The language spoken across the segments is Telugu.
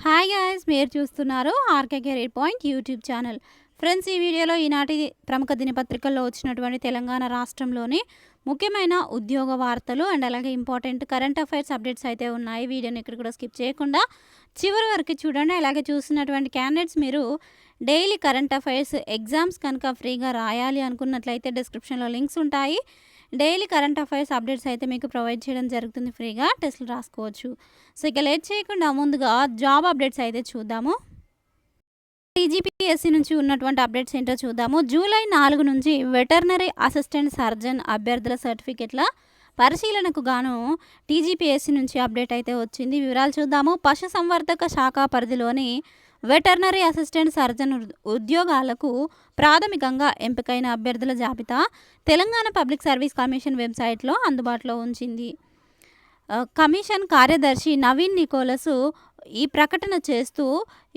హాయ్ గాయ్స్, మీరు చూస్తున్నారు R K career point YouTube channel. Friends, ఈ వీడియోలో ఈనాటి ప్రముఖ దినపత్రికల్లో వచ్చినటువంటి తెలంగాణ రాష్ట్రంలోని ముఖ్యమైన ఉద్యోగ వార్తలు అండ్ అలాగే ఇంపార్టెంట్ కరెంట్ అఫైర్స్ అప్డేట్స్ అయితే ఉన్నాయి. వీడియోని ఇక్కడ కూడా స్కిప్ చేయకుండా చివరి వరకు చూడండి. అలాగే చూస్తున్నటువంటి క్యాండిడేట్స్ మీరు డైలీ కరెంట్ అఫైర్స్ ఎగ్జామ్స్ కనుక ఫ్రీగా రాయాలి అనుకున్నట్లయితే డిస్క్రిప్షన్లో లింక్స్ ఉంటాయి. డైలీ కరెంట్ అఫైర్స్ అప్డేట్స్ అయితే మీకు ప్రొవైడ్ చేయడం జరుగుతుంది. ఫ్రీగా టెస్టులు రాసుకోవచ్చు. సో ఇక లేట్ చేయకుండా ముందుగా జాబ్ అప్డేట్స్ అయితే చూద్దాము. టీజీపీఎస్సీ నుంచి ఉన్నటువంటి అప్డేట్స్ ఏంటో చూద్దాము. జూలై 4 నుంచి వెటర్నరీ అసిస్టెంట్ సర్జన్ అభ్యర్థుల సర్టిఫికెట్ల పరిశీలనకు గాను టీజీపీఎస్సీ నుంచి అప్డేట్ అయితే వచ్చింది. వివరాలు చూద్దాము. పశుసంవర్ధక శాఖ పరిధిలోని వెటర్నరీ అసిస్టెంట్ సర్జన్ ఉద్యోగాలకు ప్రాథమికంగా ఎంపికైన అభ్యర్థుల జాబితా తెలంగాణ పబ్లిక్ సర్వీస్ కమిషన్ వెబ్సైట్లో అందుబాటులో ఉంచింది. కమిషన్ కార్యదర్శి నవీన్ నికోలస్ ఈ ప్రకటన చేస్తూ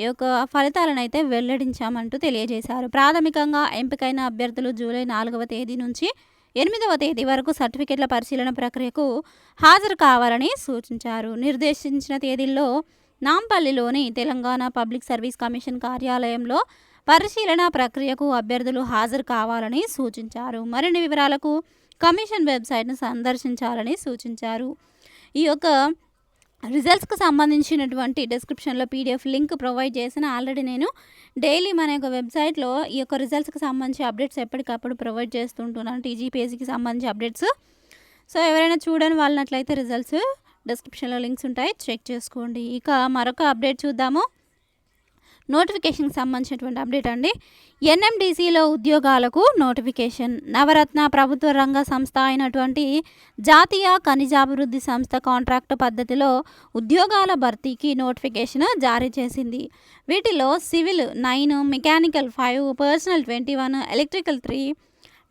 ఈ యొక్క ఫలితాలను అయితే వెల్లడించామంటూ తెలియజేశారు. ప్రాథమికంగా ఎంపికైన అభ్యర్థులు జూలై 4వ తేదీ నుంచి 8వ తేదీ వరకు సర్టిఫికెట్ల పరిశీలన ప్రక్రియకు హాజరు కావాలని సూచించారు. నిర్దేశించిన తేదీల్లో నాంపల్లిలోని తెలంగాణ పబ్లిక్ సర్వీస్ కమిషన్ కార్యాలయంలో పరిశీలన ప్రక్రియకు అభ్యర్థులు హాజరు కావాలని సూచించారు. మరిన్ని వివరాలకు కమిషన్ వెబ్సైట్ను సందర్శించాలని సూచించారు. ఈ యొక్క రిజల్ట్స్కి సంబంధించినటువంటి డిస్క్రిప్షన్లో పీడిఎఫ్ లింక్ ప్రొవైడ్ చేసిన. ఆల్రెడీ నేను డైలీ మన యొక్క వెబ్సైట్లో ఈ యొక్క రిజల్ట్స్కి సంబంధించి అప్డేట్స్ ఎప్పటికప్పుడు ప్రొవైడ్ చేస్తుంటున్నాను. టీజీపీఎస్సీకి సంబంధించి అప్డేట్స్. సో ఎవరైనా చూడని వాళ్ళనట్లయితే రిజల్ట్స్ డిస్క్రిప్షన్లో లింక్స్ ఉంటాయి, చెక్ చేసుకోండి. ఇక మరొక అప్డేట్ చూద్దాము. నోటిఫికేషన్కి సంబంధించినటువంటి అప్డేట్ అండి. ఎన్ఎండిసిలో ఉద్యోగాలకు నోటిఫికేషన్. నవరత్న ప్రభుత్వ రంగ సంస్థ అయినటువంటి జాతీయ ఖనిజాభివృద్ధి సంస్థ కాంట్రాక్టు పద్ధతిలో ఉద్యోగాల భర్తీకి నోటిఫికేషన్ జారీ చేసింది. వీటిలో civil 9, mechanical 5, personal 21, electrical 3,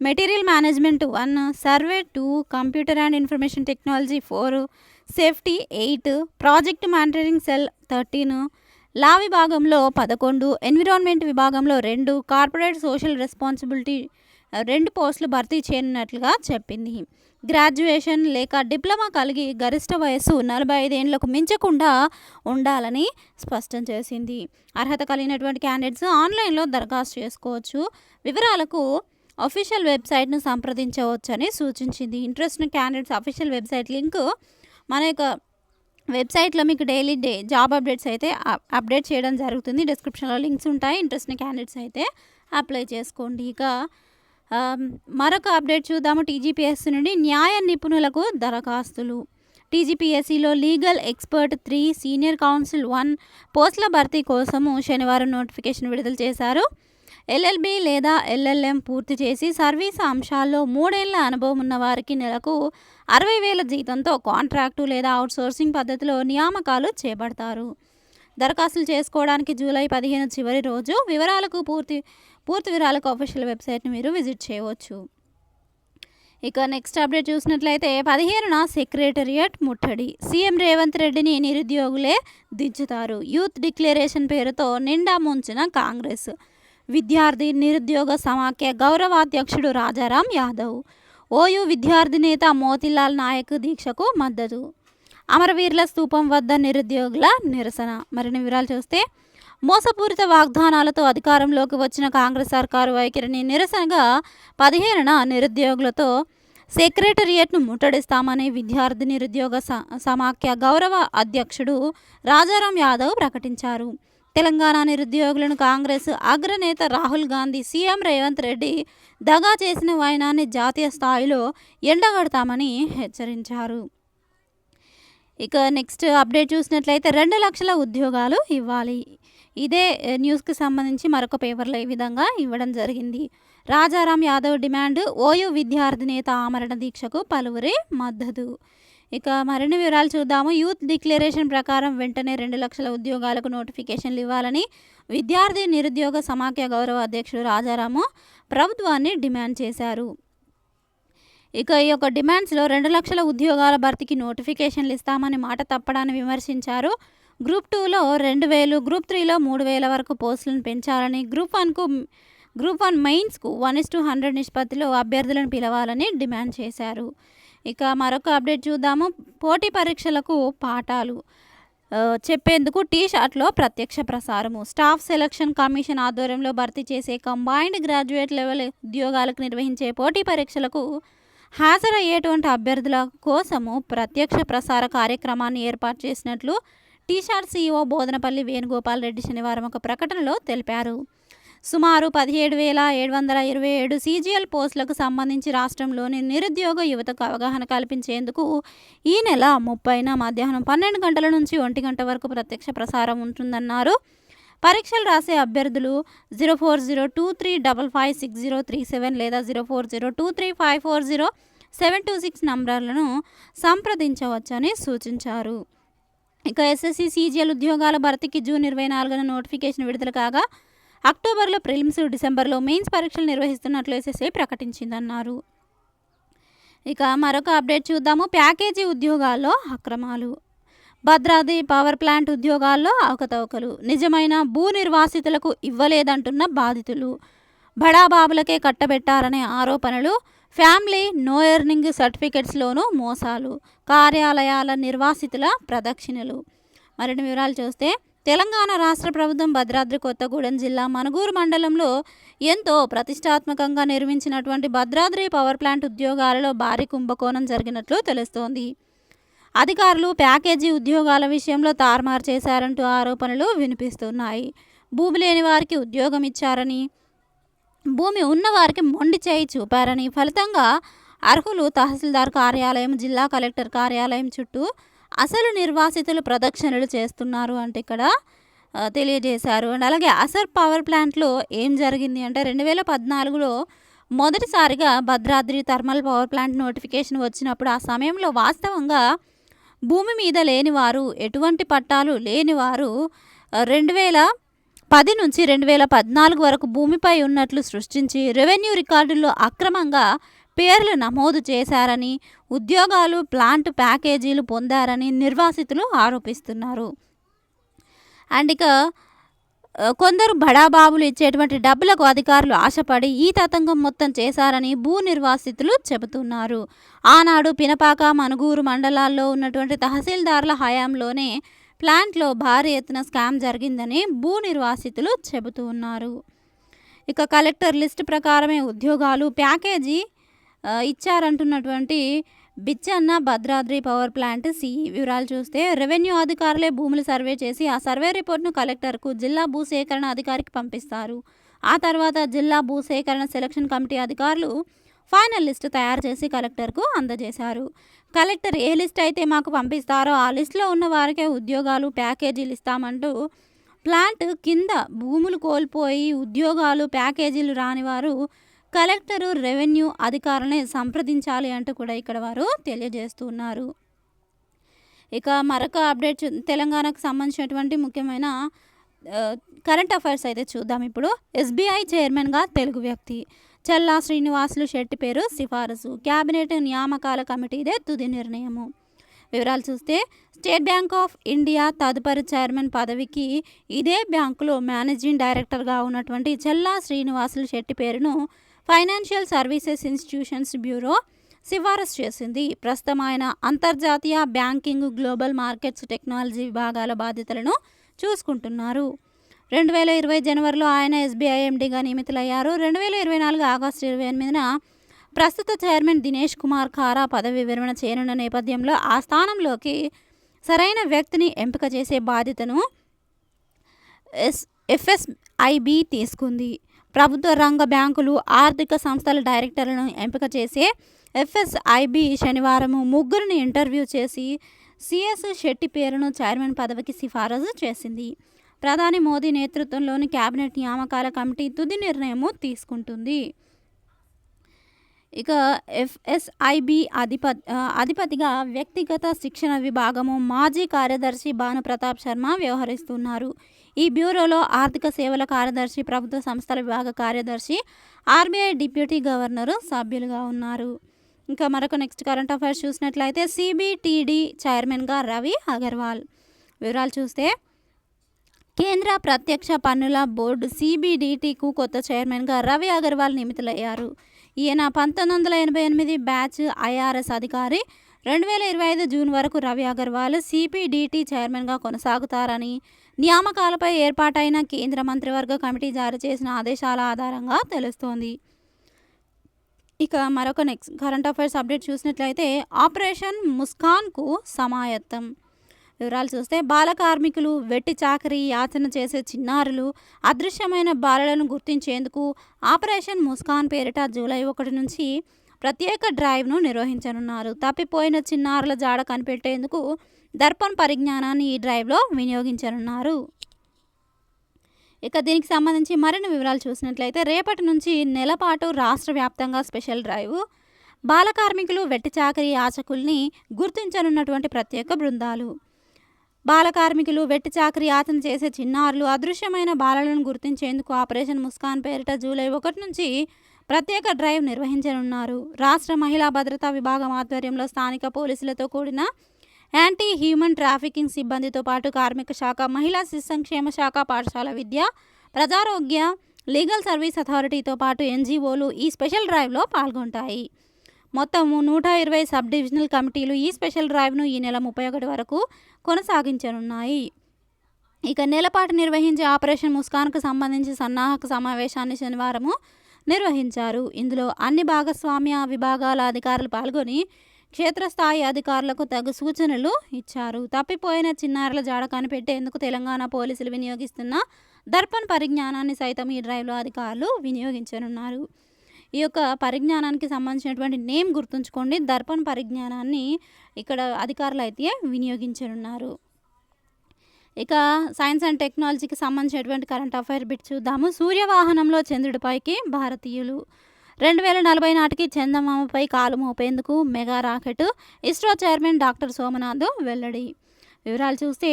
material management 1, survey 2, computer and information technology 4, safety 8, project monitoring cell 13, లా విభాగంలో 11, ఎన్విరాన్మెంట్ విభాగంలో 2, కార్పొరేట్ సోషల్ రెస్పాన్సిబిలిటీ 2 పోస్టులు భర్తీ చేయనున్నట్లుగా చెప్పింది. గ్రాడ్యుయేషన్ లేక డిప్లొమా కలిగి గరిష్ట వయస్సు 45 ఏళ్లకు మించకుండా ఉండాలని స్పష్టం చేసింది. అర్హత కలిగినటువంటి క్యాండిడేట్స్ ఆన్లైన్లో దరఖాస్తు చేసుకోవచ్చు. వివరాలకు అఫీషియల్ వెబ్సైట్ను సంప్రదించవచ్చని సూచించింది. Interest candidates official website link మన యొక్క వెబ్సైట్లో మీకు డైలీ జాబ్ అప్డేట్స్ అయితే అప్డేట్ చేయడం జరుగుతుంది. డిస్క్రిప్షన్లో లింక్స్ ఉంటాయి. ఇంట్రెస్ట్ క్యాండిడేట్స్ అయితే అప్లై చేసుకోండి. ఇక మరొక అప్డేట్ చూద్దాము. టీజీపీఎస్సీ నుండి న్యాయ నిపుణులకు దరఖాస్తులు. టీజీపీఎస్సీలో లీగల్ ఎక్స్పర్ట్ 3, సీనియర్ కౌన్సిల్ 1 పోస్టుల భర్తీ కోసము శనివారం నోటిఫికేషన్ విడుదల చేశారు. ఎల్ఎల్బి లేదా ఎల్ఎల్ఎం పూర్తి చేసి సర్వీస్ అంశాల్లో 3 ఏళ్ల అనుభవం ఉన్న వారికి నెలకు 60,000 జీతంతో కాంట్రాక్టు లేదా అవుట్సోర్సింగ్ పద్ధతిలో నియామకాలు చేపడతారు. దరఖాస్తులు చేసుకోవడానికి జూలై 15 చివరి రోజు. వివరాలకు పూర్తి వివరాలకు అఫీషియల్ వెబ్సైట్ని మీరు విజిట్ చేయవచ్చు. ఇక నెక్స్ట్ అప్డేట్ చూసినట్లయితే 15న సెక్రటేరియట్ ముట్టడి. సీఎం రేవంత్ రెడ్డిని నిరుద్యోగులే దించుతారు. యూత్ డిక్లరేషన్ పేరుతో నిండా ముంచిన కాంగ్రెస్. విద్యార్థి నిరుద్యోగ సమాఖ్య గౌరవాధ్యక్షుడు రాజారాం యాదవ్. ఓయూ విద్యార్థి నేత మోతీలాల్ నాయక్ దీక్షకు మద్దతు. అమరవీరుల స్తూపం వద్ద నిరుద్యోగుల నిరసన. మరిన్ని వివరాలు చూస్తే, మోసపూరిత వాగ్దానాలతో అధికారంలోకి వచ్చిన కాంగ్రెస్ సర్కారు వైఖరిని నిరసనగా 15న నిరుద్యోగులతో సెక్రటేరియట్ను ముట్టడిస్తామని విద్యార్థి నిరుద్యోగ సమాఖ్య గౌరవ అధ్యక్షుడు రాజారాం యాదవ్ ప్రకటించారు. తెలంగాణ నిరుద్యోగులను కాంగ్రెస్ అగ్రనేత రాహుల్ గాంధీ, సీఎం రేవంత్ రెడ్డి దగా చేసిన వైనాన్ని జాతీయ స్థాయిలో ఎండగడతామని హెచ్చరించారు. ఇక నెక్స్ట్ అప్డేట్ చూసినట్లయితే 2 లక్షల ఉద్యోగాలు ఇవ్వాలి. ఇదే న్యూస్కి సంబంధించి మరొక పేపర్లో ఈ విధంగా ఇవ్వడం జరిగింది. రాజారాం యాదవ్ డిమాండ్. ఓయూ విద్యార్థి నేత ఆమరణ దీక్షకు పలువురి మద్దతు. ఇక మరిన్ని వివరాలు చూద్దాము. యూత్ డిక్లరేషన్ ప్రకారం వెంటనే 2 లక్షల ఉద్యోగాలకు నోటిఫికేషన్లు ఇవ్వాలని విద్యార్థి నిరుద్యోగ సమాఖ్య గౌరవ అధ్యక్షుడు రాజారాము ప్రభుత్వాన్ని డిమాండ్ చేశారు. ఇక ఈ యొక్క డిమాండ్స్లో 2 లక్షల ఉద్యోగాల భర్తీకి నోటిఫికేషన్లు ఇస్తామని మాట తప్పడాన్ని విమర్శించారు. గ్రూప్ 2లో 2,000, గ్రూప్ 3లో 3,000 వరకు పోస్టులను పెంచాలని, గ్రూప్ 1 మెయిన్స్కు 1:100 నిష్పత్తిలో అభ్యర్థులను పిలవాలని డిమాండ్ చేశారు. ఇక మరొక అప్డేట్ చూద్దాము. పోటీ పరీక్షలకు పాఠాలు. చెప్పేందుకు టీ షాట్లో ప్రత్యక్ష ప్రసారము. స్టాఫ్ సెలక్షన్ కమిషన్ ఆధ్వర్యంలో భర్తీ చేసే కంబైన్డ్ గ్రాడ్యుయేట్ లెవెల్ ఉద్యోగాలకు నిర్వహించే పోటీ పరీక్షలకు హాజరయ్యేటువంటి అభ్యర్థుల కోసము ప్రత్యక్ష ప్రసార కార్యక్రమాన్ని ఏర్పాటు చేసినట్లు టీషాట్ సీఈఓ బోదనపల్లి వేణుగోపాల్ రెడ్డి శనివారం ఒక ప్రకటనలో తెలిపారు. సుమారు 17,727 సీజీఎల్ పోస్టులకు సంబంధించి రాష్ట్రంలోని నిరుద్యోగ యువతకు అవగాహన కల్పించేందుకు ఈ నెల 30న మధ్యాహ్నం 12 గంటల నుంచి 1 గంట వరకు ప్రత్యక్ష ప్రసారం ఉంటుందన్నారు. పరీక్షలు రాసే అభ్యర్థులు 0402355637 లేదా 04023540 నంబర్లను సంప్రదించవచ్చని సూచించారు. ఇక ఎస్ఎస్సి సీజీఎల్ ఉద్యోగాల భర్తీకి జూన్ 24న నోటిఫికేషన్ విడుదల కాగా అక్టోబర్లో ప్రిలిమ్స్, డిసెంబర్లో మెయిన్స్ పరీక్షలు నిర్వహిస్తున్నట్లు ఎస్ఎస్సి ప్రకటించిందన్నారు. ఇక మరొక అప్డేట్ చూద్దాము. ప్యాకేజీ ఉద్యోగాల్లో అక్రమాలు. భద్రాద్రి పవర్ ప్లాంట్ ఉద్యోగాల్లో అవకతవకలు. నిజమైన భూ నిర్వాసితులకు ఇవ్వలేదంటున్న బాధితులు. బడాబాబులకే కట్టబెట్టారనే ఆరోపణలు. ఫ్యామిలీ నో ఎర్నింగ్ సర్టిఫికెట్స్లోనూ మోసాలు. కార్యాలయాల నిర్వాసితుల ప్రదక్షిణలు. మరిన్ని వివరాలు చూస్తే తెలంగాణ రాష్ట్ర ప్రభుత్వం భద్రాద్రి కొత్తగూడెం జిల్లా మనుగూరు మండలంలో ఎంతో ప్రతిష్టాత్మకంగా నిర్మించినటువంటి భద్రాద్రి పవర్ ప్లాంట్ ఉద్యోగాలలో భారీ కుంభకోణం జరిగినట్లు తెలుస్తోంది. అధికారులు ప్యాకేజీ ఉద్యోగాల విషయంలో తారుమారు చేశారంటూ ఆరోపణలు వినిపిస్తున్నాయి. భూమి లేని వారికి ఉద్యోగం ఇచ్చారని, భూమి ఉన్నవారికి మొండి చేయి చూపారని, ఫలితంగా అర్హులు తహసీల్దార్ కార్యాలయం, జిల్లా కలెక్టర్ కార్యాలయం చుట్టూ అసలు నిర్వాసితులు ప్రదక్షిణలు చేస్తున్నారు అంటే ఇక్కడ తెలియజేశారు. అండ్ అలాగే అసర్ పవర్ ప్లాంట్లో ఏం జరిగింది అంటే 2014లో మొదటిసారిగా Bhadradri thermal power plant notification వచ్చినప్పుడు ఆ సమయంలో వాస్తవంగా భూమి మీద లేనివారు, ఎటువంటి పట్టాలు లేనివారు 2010 నుంచి 2014 వరకు భూమిపై ఉన్నట్లు సృష్టించి రెవెన్యూ రికార్డుల్లో అక్రమంగా పేర్లు నమోదు చేశారని, ఉద్యోగాలు, ప్లాంట్ ప్యాకేజీలు పొందారని నిర్వాసితులు ఆరోపిస్తున్నారు. అండ్ ఇక కొందరు బడాబాబులు ఇచ్చేటువంటి డబ్బులకు అధికారులు ఆశపడి ఈ తతంగం మొత్తం చేశారని భూ నిర్వాసితులు చెబుతున్నారు. ఆనాడు పినపాక, మనుగూరు మండలాల్లో ఉన్నటువంటి తహసీల్దార్ల హయాంలోనే ప్లాంట్లో భారీ ఎత్తున స్కామ్ జరిగిందని భూ నిర్వాసితులు చెబుతూ ఉన్నారు. ఇక కలెక్టర్ లిస్టు ప్రకారమే ఉద్యోగాలు, ప్యాకేజీ ఇచ్చారంటున్నటువంటి Bichanna Bhadradri power plant CE వివరాలు చూస్తే రెవెన్యూ అధికారులే భూములు సర్వే చేసి ఆ సర్వే రిపోర్ట్ను కలెక్టర్కు, జిల్లా భూసేకరణ అధికారికి పంపిస్తారు. ఆ తర్వాత జిల్లా భూసేకరణ సెలక్షన్ కమిటీ అధికారులు ఫైనల్ లిస్టు తయారు చేసి కలెక్టర్కు అందజేశారు. కలెక్టర్ ఏ లిస్ట్ అయితే మాకు పంపిస్తారో ఆ లిస్టులో ఉన్న వారికే ఉద్యోగాలు, ప్యాకేజీలు ఇస్తామంటూ ప్లాంట్ కింద భూములు కోల్పోయి ఉద్యోగాలు, ప్యాకేజీలు రానివారు కలెక్టరు, రెవెన్యూ అధికారులని సంప్రదించాలి అంటూ కూడా ఇక్కడ వారు తెలియజేస్తున్నారు. ఇక మరొక అప్డేట్ తెలంగాణకు సంబంధించినటువంటి ముఖ్యమైన కరెంట్ అఫైర్స్ అయితే చూద్దాం. ఇప్పుడు ఎస్బీఐ చైర్మన్గా తెలుగు వ్యక్తి చల్లా శ్రీనివాసులు శెట్టి పేరు సిఫారసు. క్యాబినెట్ నియామకాల కమిటీదే తుది నిర్ణయము. వివరాలు చూస్తే స్టేట్ బ్యాంక్ ఆఫ్ ఇండియా తదుపరి చైర్మన్ పదవికి ఇదే బ్యాంకులో మేనేజింగ్ డైరెక్టర్గా ఉన్నటువంటి చల్లా శ్రీనివాసులు శెట్టి పేరును ఫైనాన్షియల్ సర్వీసెస్ ఇన్స్టిట్యూషన్స్ బ్యూరో సిఫారసు చేసింది. ప్రస్తుతం ఆయన అంతర్జాతీయ బ్యాంకింగ్, గ్లోబల్ మార్కెట్స్, టెక్నాలజీ విభాగాల బాధ్యతలను చూసుకుంటున్నారు. 2020 జనవరిలో ఆయన ఎస్బీఐ ఎండీగా నియమితులయ్యారు. 2024 ఆగస్టు 28న ప్రస్తుత చైర్మన్ దినేష్ కుమార్ ఖారా పదవి విరమణ చేయనున్న నేపథ్యంలో ఆ స్థానంలోకి సరైన వ్యక్తిని ఎంపిక చేసే బాధ్యతను ఎఫ్ఎస్ఐబి తీసుకుంది. ప్రభుత్వ రంగ బ్యాంకులు, ఆర్థిక సంస్థల డైరెక్టర్లను ఎంపిక చేసే ఎఫ్ఎస్ఐబి శనివారం 3 ఇంటర్వ్యూ చేసి సిఎస్ శెట్టి పేరును చైర్మన్ పదవికి సిఫారసు చేసింది. ప్రధాని మోదీ నేతృత్వంలోని కేబినెట్ నియామకాల కమిటీ తుది నిర్ణయము తీసుకుంటుంది. ఇక ఎఫ్ఎస్ఐబి అధిపతిగా వ్యక్తిగత శిక్షణ విభాగము మాజీ కార్యదర్శి భానుప్రతాప్ శర్మ వ్యవహరిస్తున్నారు. ఈ బ్యూరోలో ఆర్థిక సేవల కార్యదర్శి, ప్రభుత్వ సంస్థల విభాగ కార్యదర్శి, ఆర్బీఐ డిప్యూటీ గవర్నరు సభ్యులుగా ఉన్నారు. ఇంకా మరొక నెక్స్ట్ కరెంట్ అఫైర్స్ చూసినట్లయితే సిబిటిడి చైర్మన్గా రవి అగర్వాల్. వివరాలు చూస్తే కేంద్ర ప్రత్యక్ష పన్నుల బోర్డు సిబిడిటికు కొత్త చైర్మన్గా రవి అగర్వాల్ నియమితులయ్యారు. ఈయన 1988 బ్యాచ్ ఐఆర్ఎస్ అధికారి. 2025 జూన్ వరకు రవి అగర్వాల్ సిపిడిటి చైర్మన్గా కొనసాగుతారని నియామకాలపై ఏర్పాటైన కేంద్ర మంత్రివర్గ కమిటీ జారీ చేసిన ఆదేశాల ఆధారంగా తెలుస్తోంది. ఇక మరొక నెక్స్ట్ కరెంట్ అఫైర్స్ అప్డేట్ చూసినట్లయితే ఆపరేషన్ ముస్కాన్కు సమాయత్తం. వివరాలు చూస్తే బాల కార్మికులు, వెట్టి చాకరీ యాచన చేసే చిన్నారులు, అదృశ్యమైన బాలలను గుర్తించేందుకు ఆపరేషన్ ముస్కాన్ పేరిట జూలై 1 నుంచి ప్రత్యేక డ్రైవ్ను నిర్వహించనున్నారు. తప్పిపోయిన చిన్నారుల జాడ కనిపెట్టేందుకు దర్పణ్ పరిజ్ఞానాన్ని ఈ డ్రైవ్లో వినియోగించనున్నారు. ఇక దీనికి సంబంధించి మరిన్ని వివరాలు చూసినట్లయితే రేపటి నుంచి నెలపాటు రాష్ట్ర వ్యాప్తంగా స్పెషల్ డ్రైవ్. బాల కార్మికులు, వెట్టి చాకరీ యాచకుల్ని గుర్తించనున్నటువంటి ప్రత్యేక బృందాలు. బాల కార్మికులు, వెట్టి చాకరీ యాచన చేసే చిన్నారులు, అదృశ్యమైన బాలలను గుర్తించేందుకు ఆపరేషన్ ముస్కాన్ పేరిట జూలై 1 నుంచి ప్రత్యేక డ్రైవ్ నిర్వహించనున్నారు. రాష్ట్ర మహిళా భద్రతా విభాగం ఆధ్వర్యంలో స్థానిక పోలీసులతో కూడిన యాంటీ హ్యూమన్ ట్రాఫికింగ్ సిబ్బందితో పాటు కార్మిక శాఖ, మహిళా శిశు సంక్షేమ శాఖ, పాఠశాల విద్య, ప్రజారోగ్య, లీగల్ సర్వీస్ అథారిటీతో పాటు ఎన్జీఓలు ఈ స్పెషల్ డ్రైవ్లో పాల్గొంటాయి. మొత్తం 120 సబ్ డివిజనల్ కమిటీలు ఈ స్పెషల్ డ్రైవ్ను ఈ నెల 31 వరకు కొనసాగించనున్నాయి. ఇక నెలపాటు నిర్వహించే ఆపరేషన్ ముస్కాన్కు సంబంధించి సన్నాహక సమావేశాన్ని శనివారం నిర్వహించారు. ఇందులో అన్ని భాగస్వామ్య విభాగాల అధికారులు పాల్గొని క్షేత్రస్థాయి అధికారులకు తగు సూచనలు ఇచ్చారు. తప్పిపోయిన చిన్నారుల జాడ కనిపెట్టేందుకు తెలంగాణ పోలీసులు వినియోగిస్తున్న దర్పణ్ పరిజ్ఞానాన్ని సైతం ఈ డ్రైవ్లో అధికారులు వినియోగించనున్నారు. ఈ యొక్క పరిజ్ఞానానికి సంబంధించినటువంటి నేమ్ గుర్తుంచుకోండి. దర్పణ్ పరిజ్ఞానాన్ని ఇక్కడ అధికారులు అయితే వినియోగించనున్నారు. ఇక సైన్స్ అండ్ టెక్నాలజీకి సంబంధించినటువంటి కరెంట్ అఫైర్ బిట్ చూద్దాము. సూర్యవాహనంలో చంద్రుడిపైకి భారతీయులు. 2040 నాటికి చందమామపై కాలు మోపేందుకు mega rocket. ISRO chairman doctor Somanath వెల్లడి. వివరాలు చూస్తే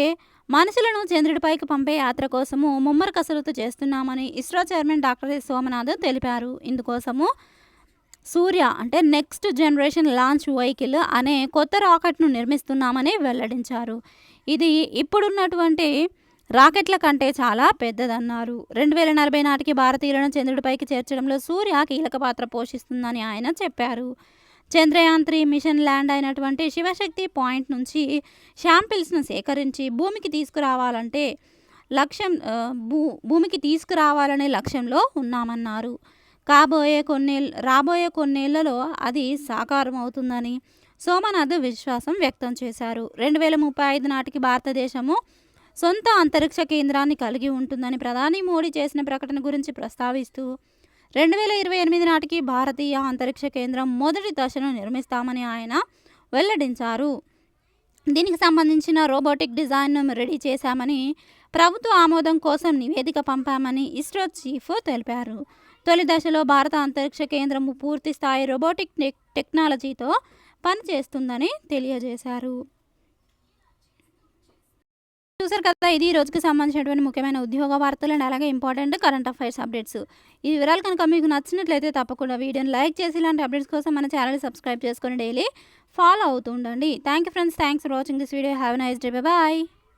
మనుషులను చంద్రుడిపైకి పంపే యాత్ర కోసము ముమ్మర కసరత్తు చేస్తున్నామని ఇస్రో చైర్మన్ డాక్టర్ సోమనాథ్ తెలిపారు. ఇందుకోసము సూర్య అంటే నెక్స్ట్ జనరేషన్ లాంచ్ వెహికల్ అనే కొత్త రాకెట్ను నిర్మిస్తున్నామని వెల్లడించారు. ఇది ఇప్పుడున్నటువంటి రాకెట్ల కంటే చాలా పెద్దదన్నారు. 2040 నాటికి భారతీయులను చంద్రుడిపైకి చేర్చడంలో సూర్య కీలక పాత్ర పోషిస్తుందని ఆయన చెప్పారు. చంద్రయాన్ 3 మిషన్ ల్యాండ్ అయినటువంటి శివశక్తి పాయింట్ నుంచి శాంపిల్స్ను సేకరించి భూమికి తీసుకురావాలనే లక్ష్యంలో ఉన్నామన్నారు. రాబోయే కొన్నేళ్లలో అది సాకారం అవుతుందని సోమనాథ్ విశ్వాసం వ్యక్తం చేశారు. 2035 నాటికి భారతదేశము సొంత అంతరిక్ష కేంద్రాన్ని కలిగి ఉంటుందని ప్రధాని మోడీ చేసిన ప్రకటన గురించి ప్రస్తావిస్తూ 2028 నాటికి భారతీయ అంతరిక్ష కేంద్రం మొదటి దశను నిర్మిస్తామని ఆయన వెల్లడించారు. దీనికి సంబంధించిన రోబోటిక్ డిజైన్ను రెడీ చేశామని, ప్రభుత్వ ఆమోదం కోసం నివేదిక పంపామని ఇస్రో చీఫ్ తెలిపారు. తొలి దశలో భారత అంతరిక్ష కేంద్రం పూర్తి స్థాయి రోబోటిక్ టెక్నాలజీతో పనిచేస్తుందని తెలియజేశారు. చూసారు కదా, ఇది రోజుకి సంబంధించినటువంటి ముఖ్యమైన ఉద్యోగ వార్తలు అండ్ అలాగే ఇంపార్టెంట్ కరెంట్ అఫైర్స్ అప్డేట్స్. ఈ వివరాలు కనుక మీకు నచ్చినట్లయితే తప్పకుండా వీడియోని లైక్ చేసి ఇలాంటి అప్డేట్స్ కోసం మన ఛానల్ సబ్స్క్రైబ్ చేసుకొని డైలీ ఫాలో అవుతూ ఉండండి. Thank you friends, thanks for watching this video. Have a nice day, bye.